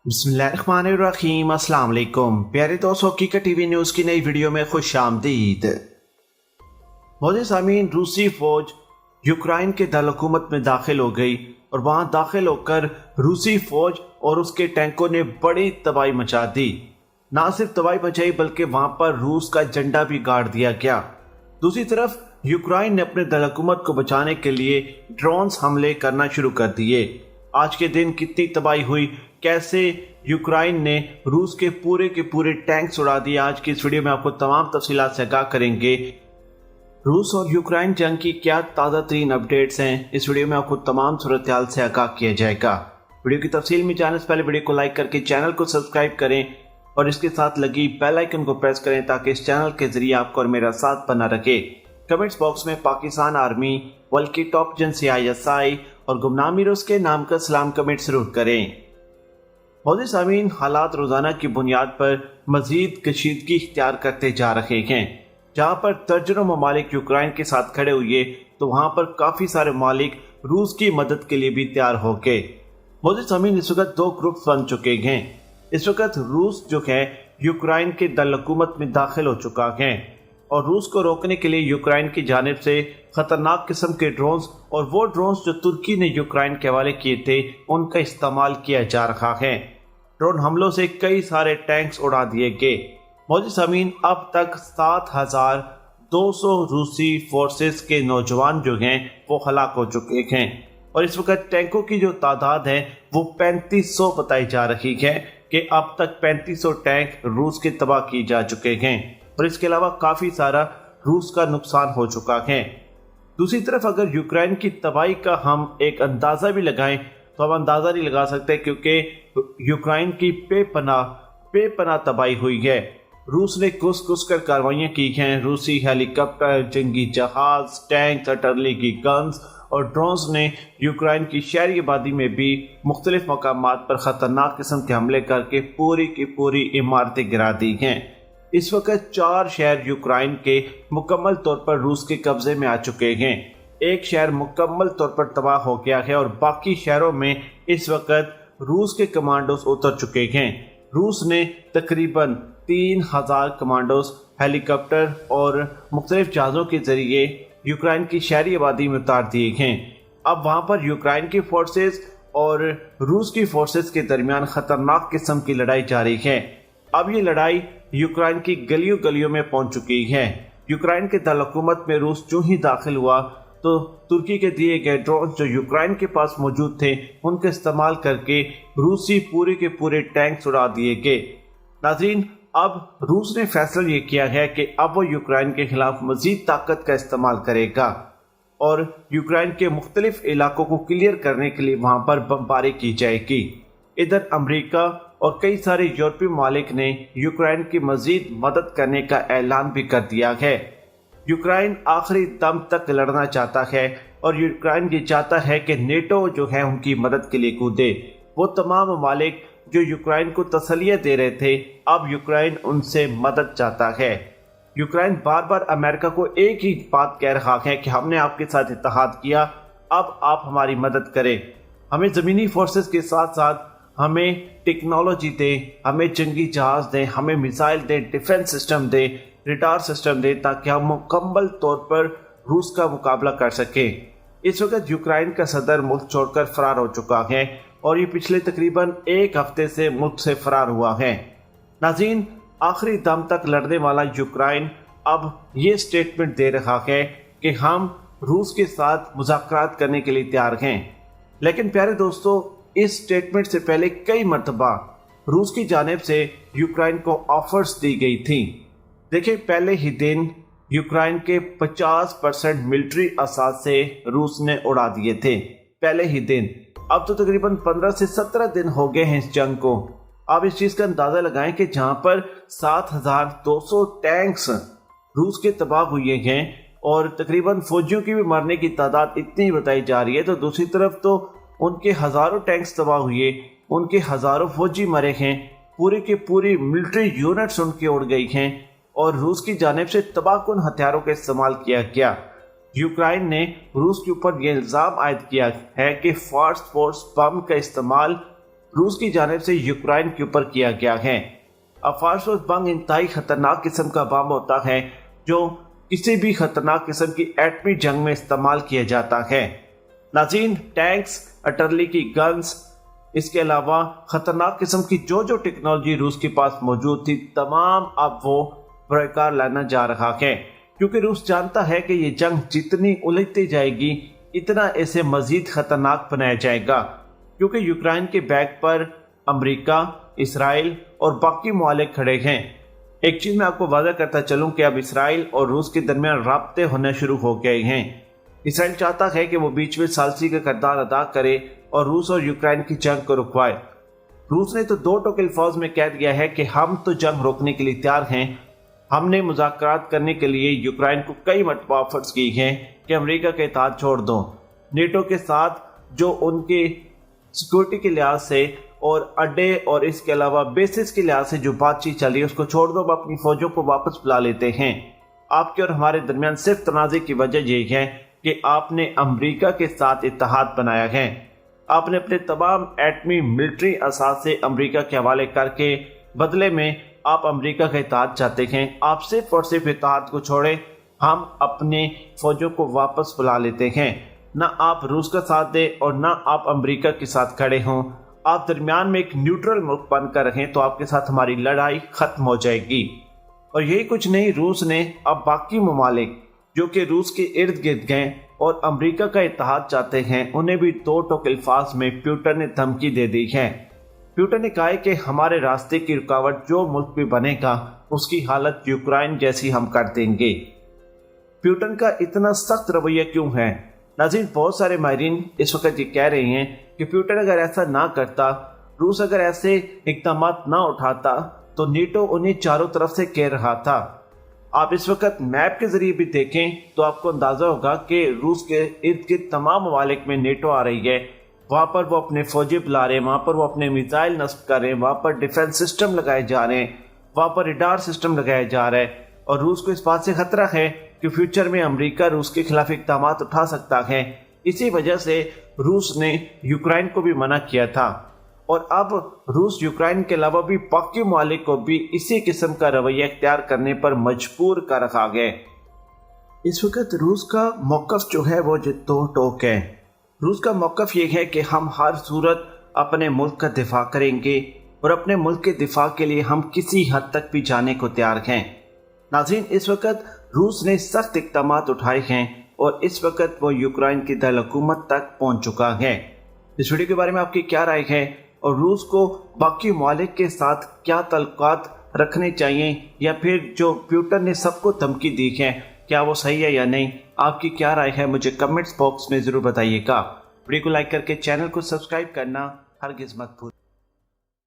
बिस्मिल्लाहिर्रहमानिर्रहीम। अस्सलाम वालेकुम प्यारे दोस्तों, हकीकत टीवी न्यूज़ की नई वीडियो में खुश आमदीद। मोदी सामीन, रूसी फौज यूक्रेन के दारकूमत में दाखिल हो गई और वहां दाखिल होकर रूसी फौज और उसके टैंकों ने बड़ी तबाही मचा दी। ना सिर्फ तबाही मचाई बल्कि वहां पर रूस का झंडा भी गाड़ दिया गया। दूसरी तरफ यूक्रेन ने अपने दारकूमत को बचाने के लिए ड्रोन्स हमले करना शुरू कर दिए। आज के दिन कितनी तबाही हुई, कैसे यूक्रेन ने रूस के पूरे टैंक्स उड़ा दिए, आज की इस वीडियो में आपको तमाम तफसीलात से आगाह करेंगे। रूस और यूक्रेन जंग की क्या ताज़ा तरीन अपडेट्स हैं, इस वीडियो में आपको तमाम सूरत-ए-हाल से आगाह किया जाएगा। वीडियो की तफसील में जाने से पहले वीडियो को लाइक करके चैनल को सब्सक्राइब करें और इसके साथ लगी बेल आइकन को प्रेस करें ताकि इस चैनल के जरिए आपको और मेरा साथ बना रखे। कमेंट्स बॉक्स में पाकिस्तान आर्मी, वर्ल्ड की टॉप एजेंसी ISI और गुमनाम हीरोज के नाम का सलाम कमेंट जरूर करें। मोदी सामीन, हालात रोजाना की बुनियाद पर मजीद कशीदगी इख्तियार करते जा रहे हैं। जहां पर दर्जनों ममालिक यूक्रेन के साथ खड़े हुए तो वहां पर काफी सारे ममालिक रूस की मदद के लिए भी तैयार हो गए। मोदी सामीन, इस वक्त दो ग्रुप बन चुके हैं। इस वक्त रूस जो है यूक्रेन के दारकूमत में दाखिल हो चुका है और रूस को रोकने के लिए यूक्रेन की जानिब से खतरनाक किस्म के ड्रोन्स और वो ड्रोन्स जो तुर्की ने यूक्रेन के हवाले किए थे उनका इस्तेमाल किया जा रहा है। ड्रोन हमलों से कई सारे टैंक्स उड़ा दिए गए। मोदी सामीन, अब तक 7,200 रूसी फोर्सेस के नौजवान जो हैं वो हलाक हो चुके हैं और इस वक्त टैंकों की जो तादाद है वो 3500 बताई जा रही है कि अब तक 3500 टैंक रूस के तबाह किए जा चुके हैं और इसके अलावा काफ़ी सारा रूस का नुकसान हो चुका है। दूसरी तरफ अगर यूक्रेन की तबाही का हम एक अंदाज़ा भी लगाएं तो हम अंदाज़ा नहीं लगा सकते क्योंकि यूक्रेन की बेपनाह तबाही हुई है। रूस ने घुस कर कार्रवाइयाँ की हैं। रूसी हेलीकॉप्टर, जंगी जहाज, टैंक, अटर्ली की गन्स और ड्रोन्स ने यूक्रेन की शहरी आबादी में भी मुख्तलिफ मकामात पर ख़तरनाक किस्म के हमले करके पूरी की पूरी इमारतें गिरा दी हैं। इस वक्त 4 शहर यूक्रेन के मुकम्मल तौर पर रूस के कब्जे में आ चुके हैं। एक शहर मुकम्मल तौर पर तबाह हो गया है और बाकी शहरों में इस वक्त रूस के कमांडोज उतर चुके हैं। रूस ने तकरीबन 3000 कमांडोज हेलीकॉप्टर और मुख्तलिफ जहाज़ों के जरिए यूक्रेन की शहरी आबादी में उतार दिए हैं। अब वहाँ पर यूक्रेन की फोर्सेस और रूस की फोर्सेस के दरमियान खतरनाक किस्म की लड़ाई जारी है। अब ये लड़ाई यूक्रेन की गलियों गलियों में पहुंच चुकी है। यूक्रेन के दारकूमत में रूस जो ही दाखिल हुआ तो तुर्की के दिए गए ड्रोन जो यूक्रेन के पास मौजूद थे उनका इस्तेमाल करके रूसी पूरे के पूरे टैंक्स उड़ा दिए गए। नाज़रीन, अब रूस ने फैसला ये किया है कि अब वो यूक्रेन के खिलाफ मजीद ताकत का इस्तेमाल करेगा और यूक्रेन के मुख्तलिफ इलाकों को क्लियर करने के लिए वहाँ पर बमबारी की जाएगी। इधर अमरीका और कई सारे यूरोपीय ममालिक ने यूक्रेन की मजीद मदद करने का ऐलान भी कर दिया है। यूक्रेन आखिरी दम तक लड़ना चाहता है और यूक्रेन ये चाहता है कि नेटो जो है उनकी मदद के लिए कूदे। वो तमाम ममालिक जो यूक्रेन को तसल्लियाँ दे रहे थे, अब यूक्रेन उनसे मदद चाहता है। यूक्रेन बार बार अमेरिका को एक ही बात कह रहा है कि हमने आपके साथ इत्तेहाद किया, अब आप हमारी मदद करें। हमें ज़मीनी फोर्सेस के साथ साथ हमें टेक्नोलॉजी दें, हमें जंगी जहाज दें, हमें मिसाइल दें, डिफेंस सिस्टम दें, रडार सिस्टम दें ताकि हम मुकम्मल तौर पर रूस का मुकाबला कर सकें। इस वक्त यूक्रेन का सदर मुल्क छोड़कर फरार हो चुका है और ये पिछले तकरीबन एक हफ्ते से मुल्क से फरार हुआ है। नाज़रीन, आखिरी दम तक लड़ने वाला यूक्रेन अब ये स्टेटमेंट दे रहा है कि हम रूस के साथ मुज़ाकरात करने के लिए तैयार हैं। लेकिन प्यारे दोस्तों, इस स्टेटमेंट से पहले कई मरतबा रूस की जानिब से यूक्रेन को ऑफर्स दी गई थी। देखिए, पहले ही दिन यूक्रेन के 50% मिलिट्री असासे रूस ने उड़ा दिए थे, पहले ही दिन। अब तो तकरीबन 15 से 17 दिन हो गए हैं इस जंग को। आप इस चीज़ का अंदाज़ा लगाएं कि जहां पर 7,200 टैंक्स रूस के तबाह हुए हैं और तकरीबन फौजियों की भी मरने की तादाद इतनी बताई जा रही है, तो दूसरी तरफ तो उनके हज़ारों टैंक्स तबाह हुए, उनके हज़ारों फौजी मरे हैं, पूरे के पूरी मिलिट्री यूनिट्स उनके उड़ गई हैं और रूस की जानिब से तबाहकुन हथियारों का इस्तेमाल किया गया। यूक्रेन ने रूस के ऊपर यह इल्ज़ाम आयद किया है कि फास्ट फोर्स बम का इस्तेमाल रूस की जानिब से यूक्रेन के ऊपर किया गया है। फास्फोरस बम इंतहाई खतरनाक किस्म का बम होता है जो किसी भी खतरनाक किस्म की एटमी जंग में इस्तेमाल किया जाता है। नाज़रीन, टैंक्स, आर्टिलरी की गन्स, इसके अलावा खतरनाक किस्म की जो टेक्नोलॉजी रूस के पास मौजूद थी, तमाम अब वो बरकरार लाना जा रहा है, क्योंकि रूस जानता है कि ये जंग जितनी उलझती जाएगी इतना इसे मजीद खतरनाक बनाया जाएगा, क्योंकि यूक्रेन के बैक पर अमेरिका, इसराइल और बाकी मुआलिक खड़े हैं। एक चीज मैं आपको वादा करता चलूं कि अब इसराइल और रूस के दरमियान राब्ते होने शुरू हो गए हैं। इसराइल चाहता है कि वो बीच में सालसी का किरदार अदा करे और रूस और यूक्रेन की जंग को रुकवाए। रूस ने तो 2 टोक अल्फाज में कह दिया है कि हम तो जंग रोकने के लिए तैयार हैं। हमने मुज़ाकरात करने के लिए यूक्रेन को कई मरतबा ऑफर्स की हैं कि अमेरिका के इत्तेहाद छोड़ दो, नेटो के साथ जो उनके सिक्योरिटी के लिहाज से और अड्डे और इसके अलावा बेसिस के लिहाज से जो बातचीत चल रही है उसको छोड़ दो, अपनी फौजों को वापस बुला लेते हैं। आपके और हमारे दरमियान सिर्फ तनाज़े की वजह यही है कि आपने अमेरिका के साथ इत्तेहाद बनाया है। आपने अपने तमाम एटमी मिलिट्री असासे अमेरिका के हवाले करके बदले में आप अमेरिका का इत्तेहाद चाहते हैं। आप सिर्फ और सिर्फ इत्तेहाद को छोड़े, हम अपने फौजों को वापस बुला लेते हैं। ना आप रूस का साथ दे और ना आप अमेरिका के साथ खड़े हों, आप दरमियान में एक न्यूट्रल मुल्क बनकर रहें, तो आपके साथ हमारी लड़ाई खत्म हो जाएगी। और यही कुछ नहीं, रूस ने अब बाकी ममालिक जो कि रूस के इर्द गिर्द गए और अमेरिका का इत्तेहाद चाहते हैं, उन्हें भी 2 टोक अल्फाज में प्यूटन ने धमकी दे दी है। प्यूटन ने कहा है कि हमारे रास्ते की रुकावट जो मुल्क भी बनेगा उसकी हालत यूक्रेन जैसी हम कर देंगे। प्यूटन का इतना सख्त रवैया क्यों है? नाज़रीन, बहुत सारे माहिरीन इस वक्त ये कह रहे हैं कि प्यूटन अगर ऐसा ना करता, रूस अगर ऐसे इक़दाम ना उठाता, तो नेटो उन्हें चारों तरफ से घेर रहा था। आप इस वक्त मैप के जरिए भी देखें तो आपको अंदाजा होगा कि रूस के इर्द गिर्द तमाम ममालिक में नेटो आ रही है। वहाँ पर वो अपने फौजी बुला रहे हैं, वहाँ पर वो अपने मिसाइल नस्ब कर रहे हैं, वहाँ पर डिफेंस सिस्टम लगाए जा रहे हैं, वहाँ पर रडार सिस्टम लगाया जा रहा है। और रूस को इस बात से खतरा है कि फ्यूचर में अमेरिका रूस के खिलाफ इक़दाम उठा सकता है। इसी वजह से रूस ने यूक्रेन को भी मना किया था और अब रूस यूक्रेन के अलावा भी बाकी ममालिक को भी इसी किस्म का रवैया इख्तियार करने पर मजबूर कर रखा गया। इस वक्त रूस का मौक़िफ़ जो है वो 2 टोक है। रूस का मौक़िफ़ ये है कि हम हर सूरत अपने मुल्क का दिफा करेंगे और अपने मुल्क के दिफा के लिए हम किसी हद तक भी जाने को तैयार हैं। नाज़रीन, इस वक्त रूस ने सख्त इक़दाम उठाए हैं और इस वक्त वो यूक्रेन की दारकूमत तक पहुँच चुका है। इस वीडियो के बारे में आपकी क्या राय है और रूस को बाकी ममालिक के साथ क्या तल्लुकात रखने चाहिए, या फिर जो प्यूटन ने सबको धमकी दी है क्या वो सही है या नहीं? आपकी क्या राय है मुझे कमेंट्स बॉक्स में ज़रूर बताइएगा। वीडियो को लाइक करके चैनल को सब्सक्राइब करना हरगिज़ मत भूलिए।